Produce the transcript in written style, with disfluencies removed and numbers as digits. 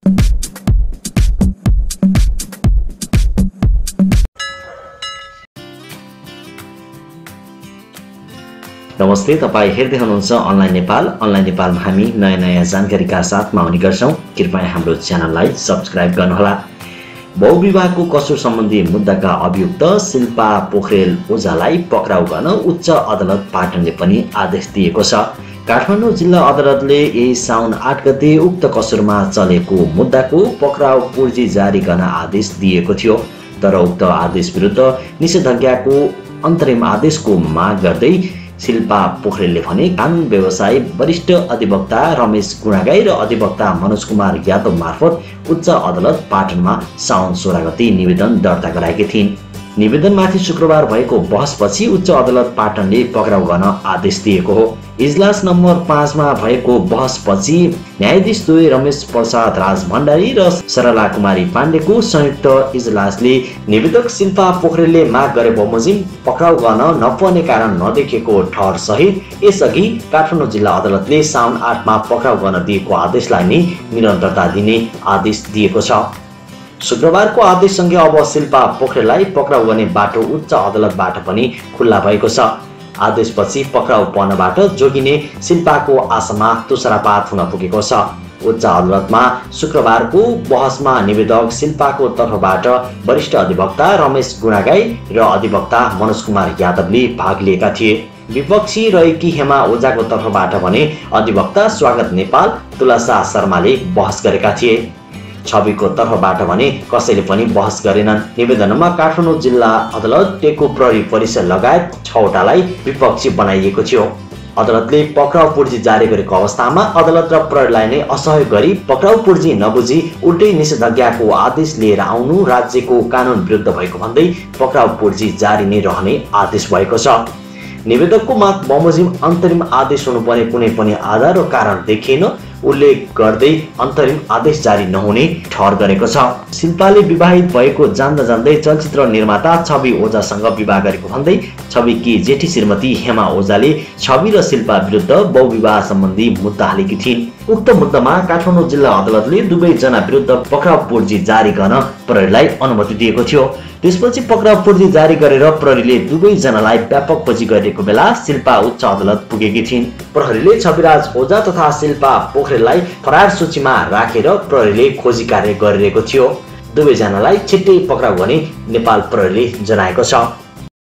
नमस्ते, तपाईं हेर्दै हुनुहुन्छ अनलाइन नेपालमा हामी नयाँ जानकारीका साथमा आउने गर्छौं। कृपया हाम्रो च्यानललाई सब्स्क्राइब गर्नुहोला। बहुविवाहको कसुर सम्बन्धी मुद्दाका अभियुक्त शिल्पा पोखरेल ओझालाई पक्राउ गर्न उच्च अदालत पाटनले पनि आदेश दिएको छ। काठमाडौँ जिल्ला अदालतले यही साउन 8 गते उक्त कसुरमा चलेको मुद्दाको पक्राउ पूर्जी जारी गर्न आदेश दिएको थियो। तर उक्त आदेश विरुद्ध निषेधाज्ञाको अन्तरिम आदेशको माग गर्दै शिल्पा पोखरेलले भने कानुन व्यवसायी वरिष्ठ अधिवक्ता रमेश गुणागाई र अधिवक्ता मनोज कुमार यादव मार्फत उच्च अदालत पाटनमा साउन 16 गते निवेदन दर्ता गराएकी थिइन्। निवेदनमाथि शुक्रबार भएको बहसपछि उच्च अदालत पाटनले पक्राउ गर्न आदेश दिएको हो। इजलास नम्बर 5 मा भएको बहसपछि न्यायाधीश द्वय रमेश प्रसाद राजभण्डारी र सरला कुमारी पाण्डेको संयुक्त इजलासले निवेदक शिल्पा पोखरेलले माग गरे बमोजिम पक्राउ गर्न नपर्ने कारण नदेखेको ठहर सहित यसअघि काठमाडौँ जिल्ला अदालतले साउन 8 मा पक्राउ गर्न दिएको आदेशलाई नै निरन्तरता दिने आदेश दिएको छ। शुक्रबारको आदेशसँगै अब शिल्पा पोखरेललाई पक्राउ गर्ने बाटो उच्च अदालतबाट पनि खुल्ला भएको छ। आदेशपछि पक्राउ पर्नबाट जोगिने शिल्पाको आशामा तुषारपात हुन पुगेको छ। उच्च अदालतमा शुक्रबारको बहसमा निवेदक शिल्पाको तर्फबाट वरिष्ठ अधिवक्ता रमेश गुणागाई र अधिवक्ता मनोज कुमार यादवले भाग लिएका थिए। विपक्षी रहेकी हेमा ओझाको तर्फबाट भने अधिवक्ता स्वागत नेपाल, तुलसा शर्माले बहस गरेका थिए। छविको तर्फबाट भने कसैले पनि बहस गरेनन्। निवेदनमा काठमाडौँ जिल्ला अदालत, टेकु प्रहरी परिसर लगायत 6 वटालाई विपक्षी बनाइएको थियो। अदालतले पक्राउ पूर्जी जारी गरेको अवस्थामा अदालत र प्रहरीलाई नै असहयोग गरी पक्राउ पूर्जी नबुझी उल्टै निषेधाज्ञाको आदेश लिएर आउनु राज्यको कानुन विरुद्ध भएको भन्दै पक्राउ पूर्जी जारी नै रहने आदेश भएको छ। निवेदकको माग बमोजिम अन्तरिम आदेश हुनुपर्ने कुनै पनि आधार र कारण देखिएन उल्लेख गर्दै अन्तरिम आदेश जारी नहुने ठहर गरेको छ। शिल्पाले विवाहित भएको जान्दा जान्दै चलचित्र निर्माता छवि ओझासँग विवाह गरेको भन्दै छविकी जेठी श्रीमती हेमा ओझाले छवि र शिल्पा विरुद्ध बहुविवाह सम्बन्धी मुद्दा हालेकी थिइन्। उक्त मुद्दामा काठमाडौँ जिल्ला अदालतले दुवै जना विरुद्ध पक्राउ पूर्जी जारी गर्न प्रहरीलाई अनुमति दिएको थियो। त्यसपछि पक्राउ पूर्जी जारी गरेर प्रहरीले दुवै जनालाई व्यापक खोजी गरेको बेला शिल्पा उच्च अदालत पुगेकी थिइन्। प्रहरीले छविराज ओझा तथा शिल्पा पोखरेललाई फरार सूचीमा राखेर प्रहरीले खोजी कार्य गरिरहेको थियो। दुवै जनालाई छिट्टै पक्राउ गर्ने नेपाल प्रहरीले जनाएको छ।